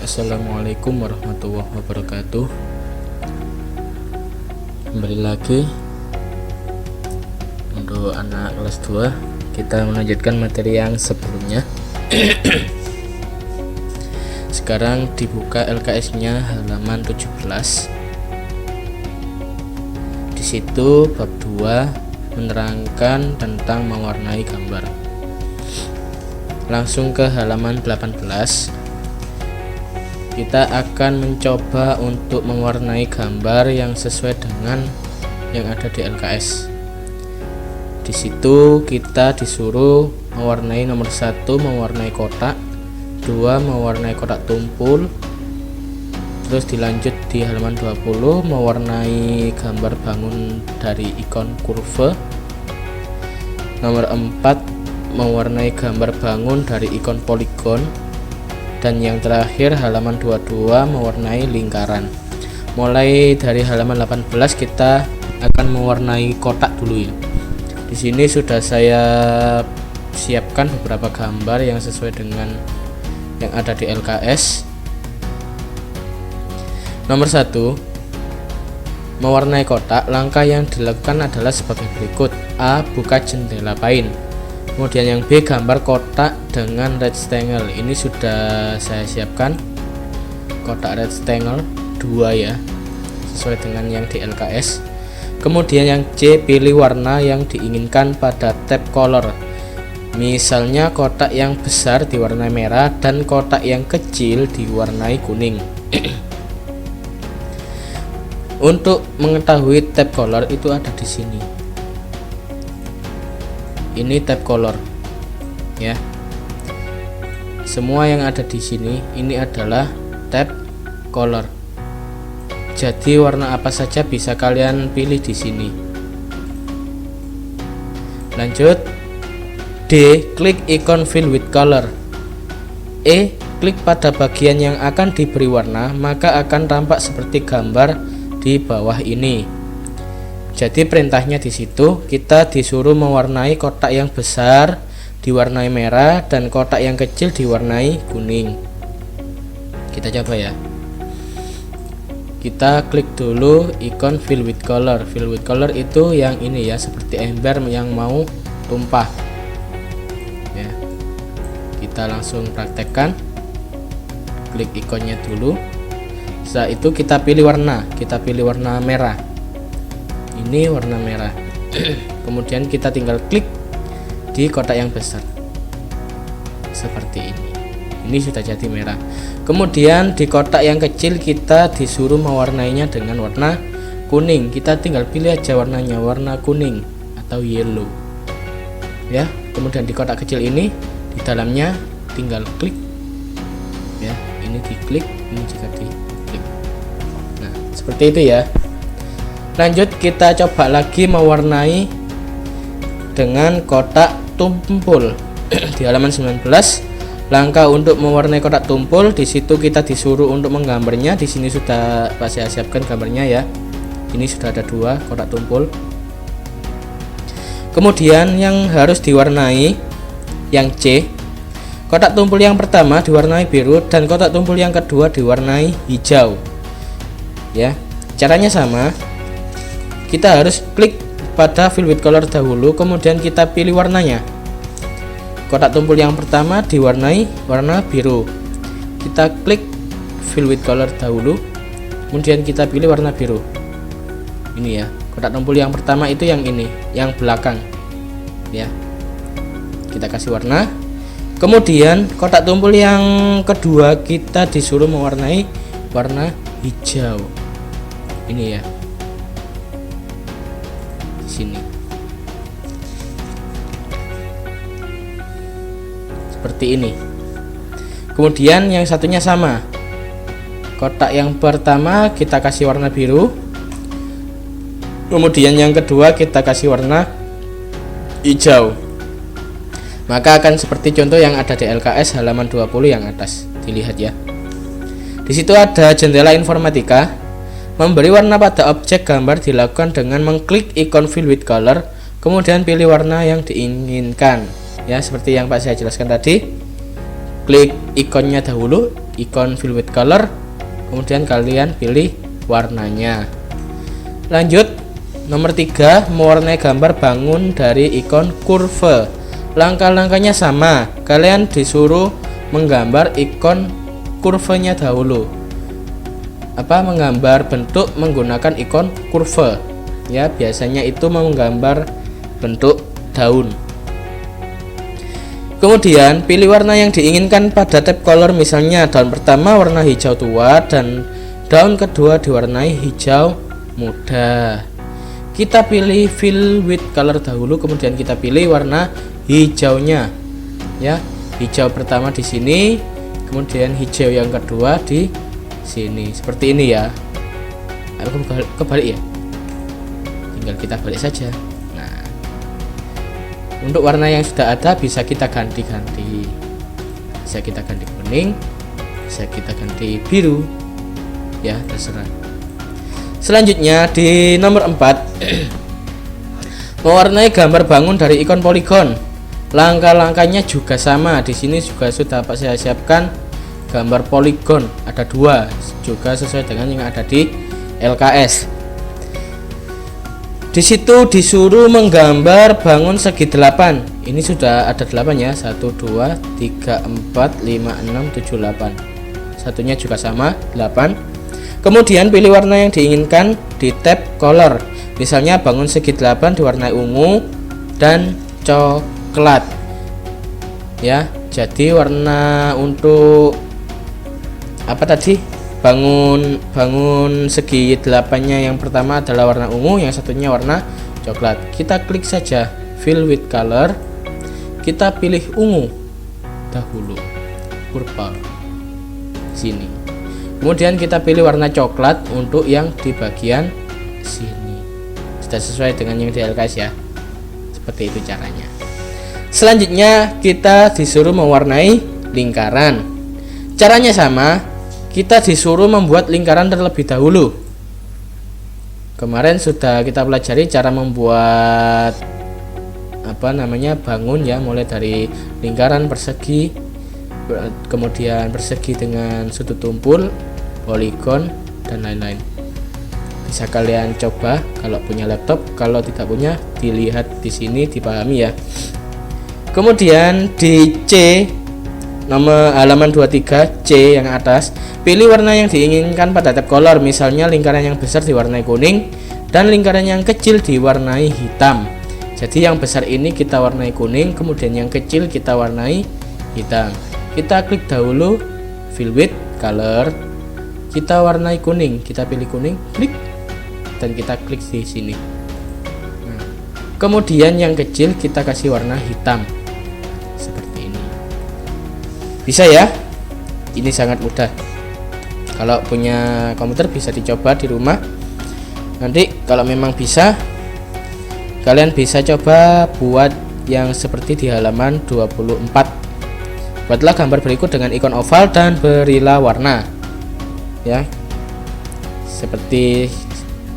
Assalamualaikum warahmatullahi wabarakatuh. Kembali lagi untuk anak kelas 2, kita melanjutkan materi yang sebelumnya. Sekarang dibuka LKS-nya halaman 17. Di situ bab 2 menerangkan tentang mewarnai gambar. Langsung ke halaman 18. Kita akan mencoba untuk mewarnai gambar yang sesuai dengan yang ada di LKS. Di situ kita disuruh mewarnai nomor 1 mewarnai kotak, 2 mewarnai kotak tumpul, terus dilanjut di halaman 20 mewarnai gambar bangun dari ikon kurve, nomor 4 mewarnai gambar bangun dari ikon poligon, dan yang terakhir halaman 22 mewarnai lingkaran. Mulai dari halaman 18 kita akan mewarnai kotak dulu ya. Di sini sudah saya siapkan beberapa gambar yang sesuai dengan yang ada di LKS. Nomor 1, mewarnai kotak. Langkah yang dilakukan adalah sebagai berikut. A. Buka jendela paint. Kemudian yang B, gambar kotak dengan rectangle. Ini sudah saya siapkan kotak rectangle 2 ya, sesuai dengan yang di LKS. Kemudian yang C, pilih warna yang diinginkan pada tab color. Misalnya kotak yang besar diwarnai merah dan kotak yang kecil diwarnai kuning. Untuk mengetahui tab color itu ada di sini. Ini tab color ya. Semua yang ada di sini ini adalah tab color. Jadi warna apa saja bisa kalian pilih di sini. Lanjut. D, klik ikon fill with color. E, klik pada bagian yang akan diberi warna, maka akan tampak seperti gambar di bawah ini. Jadi perintahnya di situ kita disuruh mewarnai kotak yang besar diwarnai merah dan kotak yang kecil diwarnai kuning. Kita coba ya. Kita klik dulu ikon fill with color. Fill with color itu yang ini ya, seperti ember yang mau tumpah. Ya. Kita langsung praktekkan. Klik ikonnya dulu. Setelah itu kita pilih warna. Kita pilih warna merah. Ini warna merah. Kemudian kita tinggal klik di kotak yang besar seperti ini. Ini sudah jadi merah. Kemudian di kotak yang kecil kita disuruh mewarnainya dengan warna kuning. Kita tinggal pilih aja warnanya, warna kuning atau yellow ya. Kemudian di kotak kecil ini di dalamnya tinggal klik ya. Ini diklik, ini juga diklik. Nah seperti itu ya. Lanjut kita coba lagi mewarnai dengan kotak tumpul. Di halaman 19, langkah untuk mewarnai kotak tumpul. Di situ kita disuruh untuk menggambarnya. Di sini sudah saya siapkan gambarnya ya. Ini sudah ada 2 kotak tumpul. Kemudian yang harus diwarnai yang C. Kotak tumpul yang pertama diwarnai biru dan kotak tumpul yang kedua diwarnai hijau. Ya, caranya sama. Kita harus klik pada fill with color dahulu, kemudian kita pilih warnanya. Kotak tumpul yang pertama diwarnai warna biru. Kita klik fill with color dahulu, kemudian kita pilih warna biru. Ini ya, kotak tumpul yang pertama itu yang ini, yang belakang. Ya. Kita kasih warna. Kemudian kotak tumpul yang kedua kita disuruh mewarnai warna hijau. Ini ya. Sini seperti ini. Kemudian yang satunya sama, kotak yang pertama kita kasih warna biru, kemudian yang kedua kita kasih warna hijau. Maka akan seperti contoh yang ada di LKS halaman 20 yang atas. Dilihat ya. Di situ ada jendela informatika. Memberi warna pada objek gambar dilakukan dengan mengklik ikon fill with color, kemudian pilih warna yang diinginkan. Ya, seperti yang Pak saya jelaskan tadi. klik ikonnya dahulu, ikon fill with color, kemudian kalian pilih warnanya. Lanjut, nomor 3, mewarnai gambar bangun dari ikon kurve. Langkah-langkahnya sama, kalian disuruh menggambar ikon kurvenya dahulu. Menggambar bentuk menggunakan ikon kurve. Ya, biasanya itu menggambar bentuk daun. Kemudian pilih warna yang diinginkan pada tab color, misalnya daun pertama warna hijau tua dan daun kedua diwarnai hijau muda. Kita pilih fill with color dahulu, kemudian kita pilih warna hijaunya. Ya, hijau pertama di sini, kemudian hijau yang kedua di sini. Seperti ini ya. Kebalik ya. Tinggal kita balik saja. Untuk warna yang sudah ada bisa kita ganti-ganti. Bisa kita ganti kuning, bisa kita ganti biru. Ya, terserah. Selanjutnya di nomor 4 mewarnai gambar bangun dari ikon poligon. Langkah-langkahnya juga sama. Di sini juga sudah saya siapkan gambar poligon. Ada 2, juga sesuai dengan yang ada di LKS. Di situ disuruh menggambar bangun segi 8. Ini sudah ada 8 ya. 1 2 3 4 5 6 7 8. Satunya juga sama, 8. Kemudian pilih warna yang diinginkan di tab color. Misalnya bangun segi 8 diwarnai ungu dan coklat. Ya, jadi warna untuk bangun segi 8-nya yang pertama adalah warna ungu, yang satunya warna coklat. Kita klik saja fill with color, kita pilih ungu dahulu, purple sini, kemudian kita pilih warna coklat untuk yang di bagian sini. Sudah sesuai dengan yang di LKS ya. Seperti itu caranya. Selanjutnya kita disuruh mewarnai lingkaran. Caranya sama, kita disuruh membuat lingkaran terlebih dahulu. Kemarin sudah kita pelajari cara membuat bangun ya, mulai dari lingkaran, persegi, kemudian persegi dengan sudut tumpul, poligon dan lain-lain. Bisa kalian coba kalau punya laptop, kalau tidak punya dilihat di sini, dipahami ya. Kemudian di C nomor halaman 23 C yang atas, pilih warna yang diinginkan pada tab color. Misalnya lingkaran yang besar diwarnai kuning dan lingkaran yang kecil diwarnai hitam. Jadi yang besar ini kita warnai kuning, kemudian yang kecil kita warnai hitam. Kita klik dahulu fill with color, kita warnai kuning, kita pilih kuning, klik, dan kita klik di sini. Kemudian yang kecil kita kasih warna hitam. Bisa ya, ini sangat mudah. Kalau punya komputer bisa dicoba di rumah. Nanti kalau memang bisa, kalian bisa coba buat yang seperti di halaman 24. Buatlah gambar berikut dengan ikon oval dan berilah warna. Ya, seperti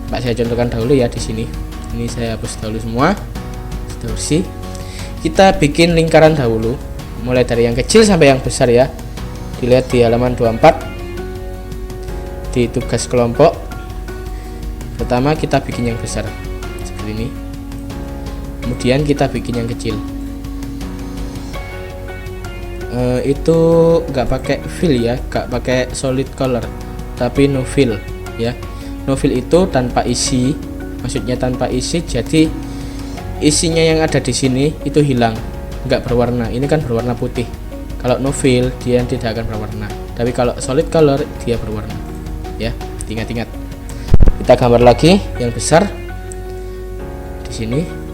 saya contohkan dahulu ya di sini. Ini saya hapus dahulu semua. Sudah bersih. Kita bikin lingkaran dahulu, mulai dari yang kecil sampai yang besar ya. Dilihat di halaman 24 di tugas kelompok. Pertama kita bikin yang besar seperti ini, kemudian kita bikin yang kecil. Itu nggak pakai fill ya, nggak pakai solid color, tapi no fill ya. No fill itu tanpa isi, maksudnya tanpa isi, jadi isinya yang ada di sini itu hilang, nggak berwarna. Ini kan berwarna putih. Kalau no fill dia tidak akan berwarna, tapi kalau solid color dia berwarna ya. Ingat-ingat. Kita gambar lagi yang besar di sini.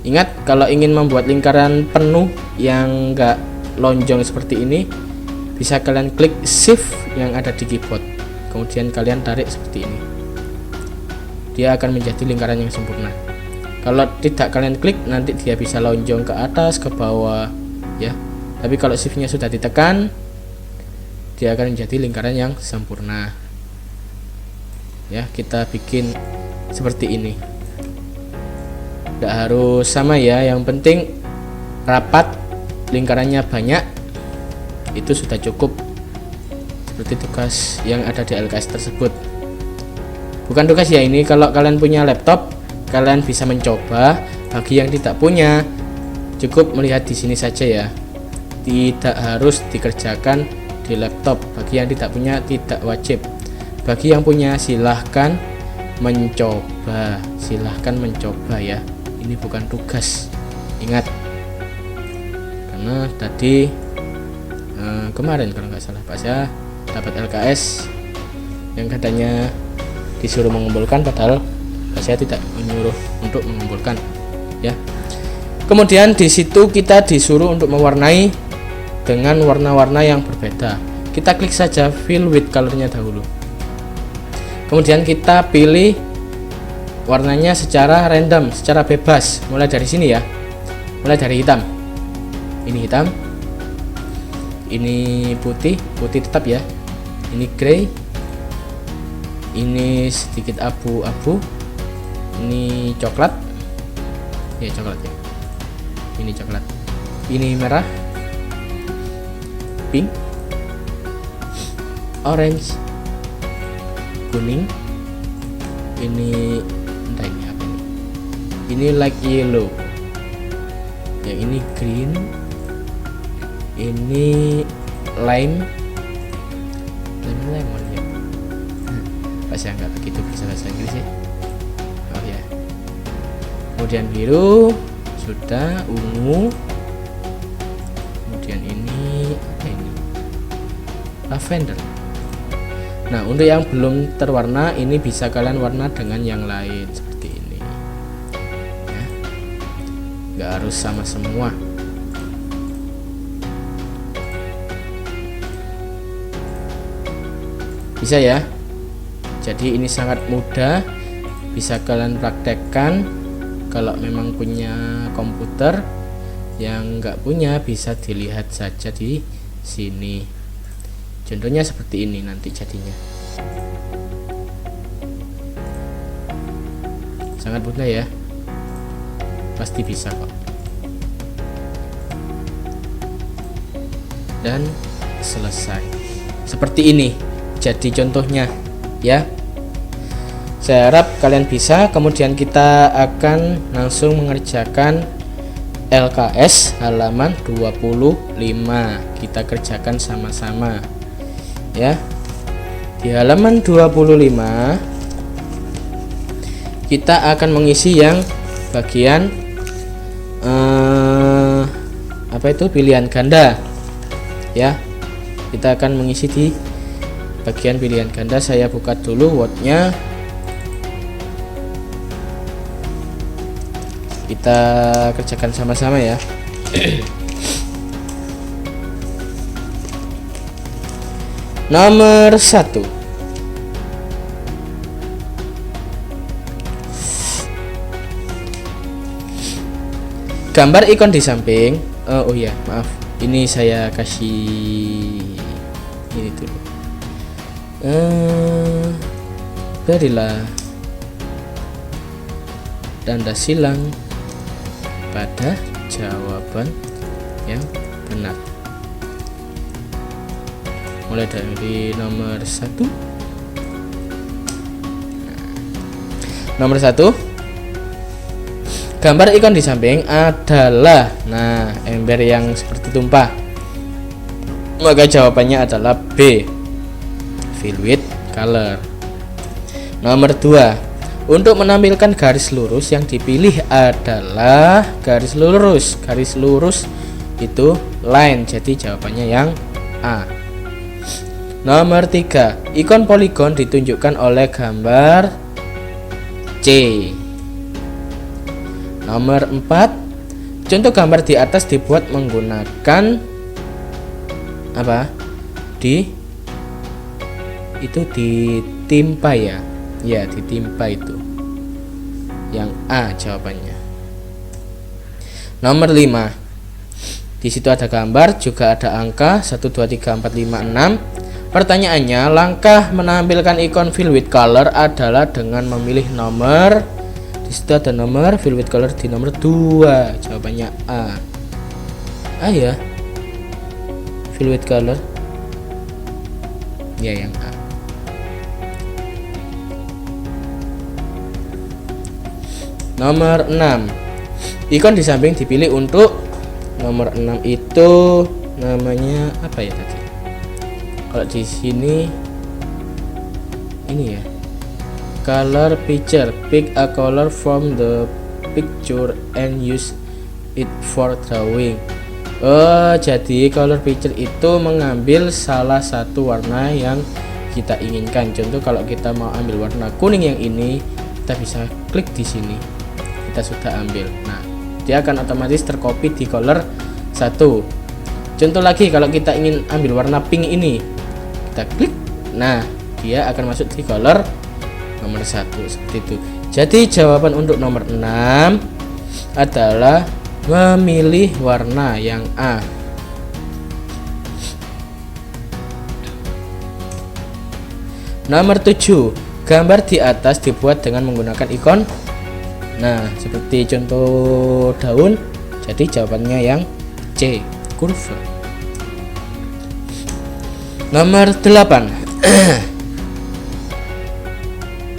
Ingat, kalau ingin membuat lingkaran penuh yang enggak lonjong seperti ini, bisa kalian klik shift yang ada di keyboard, kemudian kalian tarik seperti ini. Dia akan menjadi lingkaran yang sempurna. Kalau tidak kalian klik, nanti dia bisa lonjong ke atas, ke bawah ya. Tapi kalau shiftnya sudah ditekan, dia akan menjadi lingkaran yang sempurna. Ya, kita bikin seperti ini. Tidak harus sama ya, yang penting rapat, lingkarannya banyak, itu sudah cukup seperti tugas yang ada di LKS tersebut. Bukan tugas ya, ini kalau kalian punya laptop kalian bisa mencoba. Bagi yang tidak punya cukup melihat di sini saja ya, tidak harus dikerjakan di laptop. Bagi yang tidak punya tidak wajib. Bagi yang punya silahkan mencoba, silahkan mencoba ya. Ini bukan tugas, ingat, karena tadi kemarin kalau nggak salah Pak saya dapat LKS yang katanya disuruh mengumpulkan, padahal Pak saya tidak menyuruh untuk mengumpulkan ya. Kemudian di situ kita disuruh untuk mewarnai dengan warna-warna yang berbeda. Kita klik saja fill with colornya dahulu, kemudian kita pilih warnanya secara random, secara bebas, mulai dari sini ya, mulai dari hitam. Ini hitam, ini putih, putih tetap ya, ini grey, ini sedikit abu-abu, ini coklat ya, coklat ya, ini coklat, ini merah, pink, orange, kuning, ini entah ini apa ini light yellow, yang ini green, ini lime, lemon ya. Pak saya nggak begitu bisa bahasa Inggris ya. Oh ya. Kemudian biru, sudah, ungu. Kemudian ini apa ini? Lavender. Nah, untuk yang belum terwarna ini bisa kalian warna dengan yang lain seperti ini. Ya. Nggak harus sama semua. Bisa ya. Jadi ini sangat mudah, bisa kalian praktekkan. Kalau memang punya komputer, yang nggak punya bisa dilihat saja di sini. Contohnya seperti ini nanti jadinya. Sangat mudah ya, pasti bisa kok. Dan selesai seperti ini jadi contohnya ya. Saya harap kalian bisa. Kemudian kita akan langsung mengerjakan LKS halaman 25. Kita kerjakan sama-sama ya. Di halaman 25 kita akan mengisi yang bagian apa itu, pilihan ganda ya. Kita akan mengisi di bagian pilihan ganda. Saya buka dulu Word-nya. Kita kerjakan sama-sama ya. Nomor 1. Gambar ikon di samping. Oh ya, maaf. Ini saya kasih ini dulu. Berilah tanda silang pada jawaban yang benar. Mulai dari nomor 1. Nomor 1. Gambar ikon di samping adalah, nah, ember yang seperti tumpah. Maka jawabannya adalah B, fill with color. Nomor 2. Untuk menampilkan garis lurus yang dipilih adalah garis lurus. Garis lurus itu line, jadi jawabannya yang A. Nomor 3. Ikon poligon ditunjukkan oleh gambar C. Nomor 4. Contoh gambar di atas dibuat menggunakan apa? Itu ditimpa ya. Ya, ditimpa itu. Yang A jawabannya. Nomor 5. Di situ ada gambar, juga ada angka 1 2 3 4 5 6. Pertanyaannya, langkah menampilkan ikon fill with color adalah dengan memilih nomor. Di situ ada nomor fill with color di nomor 2. Jawabannya A. A ya. fill with color. Ya, yang A. Nomor 6. Ikon di samping dipilih untuk nomor 6 itu namanya apa ya tadi? Kalau di sini ini ya. Color picture. Pick a color from the picture and use it for drawing. Oh, jadi color picture itu mengambil salah satu warna yang kita inginkan. Contoh kalau kita mau ambil warna kuning yang ini, kita bisa klik di sini. Kita sudah ambil. Nah, dia akan otomatis tercopy di color 1. Contoh lagi kalau kita ingin ambil warna pink ini, kita klik. Nah, dia akan masuk di color nomor 1 seperti itu. Jadi jawaban untuk nomor 6 adalah memilih warna yang A. Nomor 7. Gambar di atas dibuat dengan menggunakan ikon. Nah, seperti contoh daun. Jadi jawabannya yang C, kurva. Nomor 8.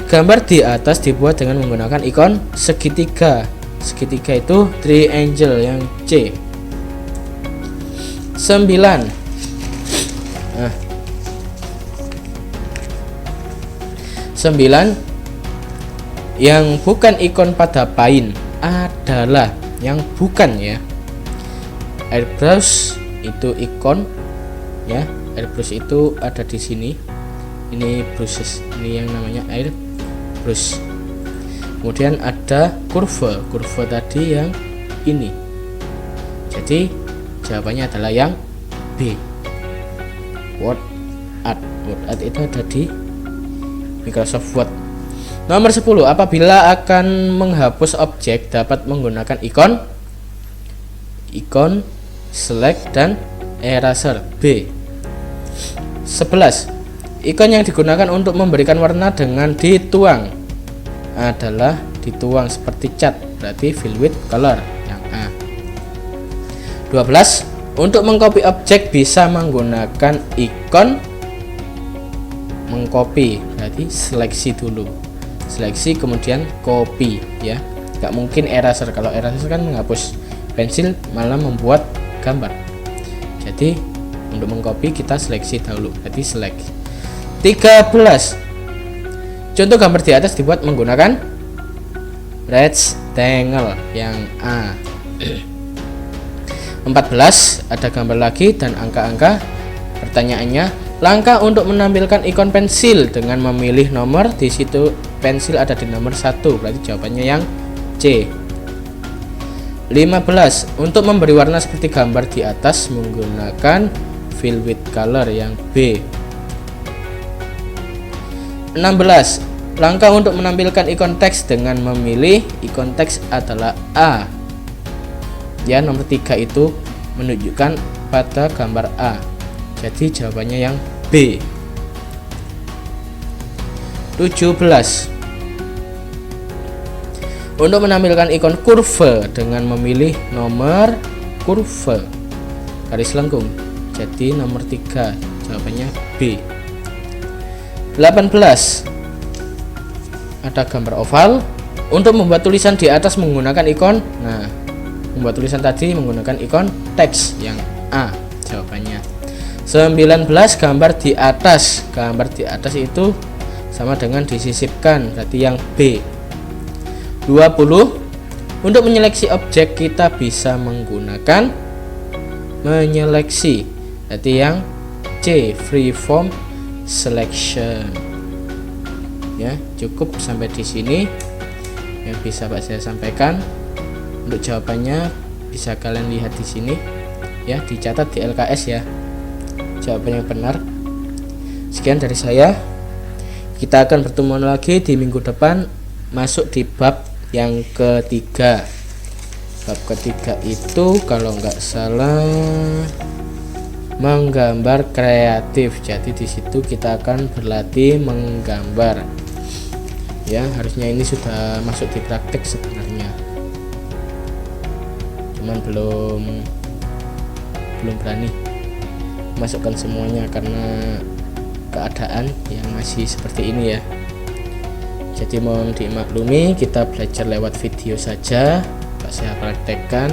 Gambar di atas dibuat dengan menggunakan ikon segitiga. Segitiga itu triangle yang C. 9. Nah, 9 yang bukan ikon pada paint adalah yang bukan ya. Airbrush itu ikon ya. Airbrush itu ada di sini. Ini brushes. Ini yang namanya airbrush. Kemudian ada kurva. Kurva tadi yang ini. Jadi jawabannya adalah yang B. Word art. Word art itu ada di Microsoft Word. Nomor 10. Apabila akan menghapus objek dapat menggunakan ikon select dan eraser. B. 11. Ikon yang digunakan untuk memberikan warna dengan dituang adalah dituang seperti cat, berarti fill with color yang A. 12. Untuk mengcopy objek bisa menggunakan ikon mengcopy, berarti seleksi dulu. Seleksi kemudian copy ya. Gak mungkin eraser. Kalau eraser kan menghapus, pensil malah membuat gambar. Jadi untuk mengcopy kita seleksi dahulu, berarti select. 13. Contoh gambar di atas dibuat menggunakan rectangle yang A. 14. Ada gambar lagi dan angka-angka. Pertanyaannya, langkah untuk menampilkan ikon pensil dengan memilih nomor. Di situ pensil ada di nomor 1, berarti jawabannya yang C. 15. Untuk memberi warna seperti gambar di atas menggunakan fill with color yang B. 16. Langkah untuk menampilkan ikon teks dengan memilih ikon teks adalah A. Ya, nomor 3 itu menunjukkan pada gambar A. Jadi jawabannya yang B. 17. Untuk menampilkan ikon kurva dengan memilih nomor kurva garis lengkung. Jadi nomor 3 jawabannya B. 18. Ada gambar oval. Untuk membuat tulisan di atas menggunakan ikon. Nah, membuat tulisan tadi menggunakan ikon teks yang A jawabannya. 19. Gambar di atas. Gambar di atas itu sama dengan disisipkan, berarti yang B. 20. Untuk menyeleksi objek kita bisa menggunakan menyeleksi, berarti yang C, freeform selection. Ya, cukup sampai di sini yang bisa Pak saya sampaikan. Untuk jawabannya bisa kalian lihat di sini ya, dicatat di LKS ya. Jawaban yang benar. Sekian dari saya. Kita akan bertemu lagi di minggu depan, masuk di bab yang ketiga. Bab ketiga itu kalau nggak salah menggambar kreatif. Jadi di situ kita akan berlatih menggambar. Ya, harusnya ini sudah masuk di praktek sebenarnya. Cuman belum berani. masukkan semuanya karena keadaan yang masih seperti ini ya. Jadi mohon dimaklumi, kita belajar lewat video saja, saya praktekkan,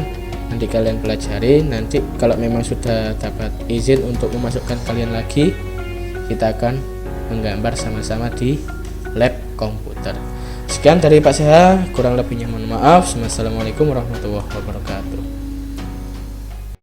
nanti kalian pelajari. Nanti kalau memang sudah dapat izin untuk memasukkan kalian lagi, kita akan menggambar sama-sama di lab komputer. Sekian dari Pak Seha, kurang lebihnya mohon maaf. Wassalamualaikum warahmatullahi wabarakatuh.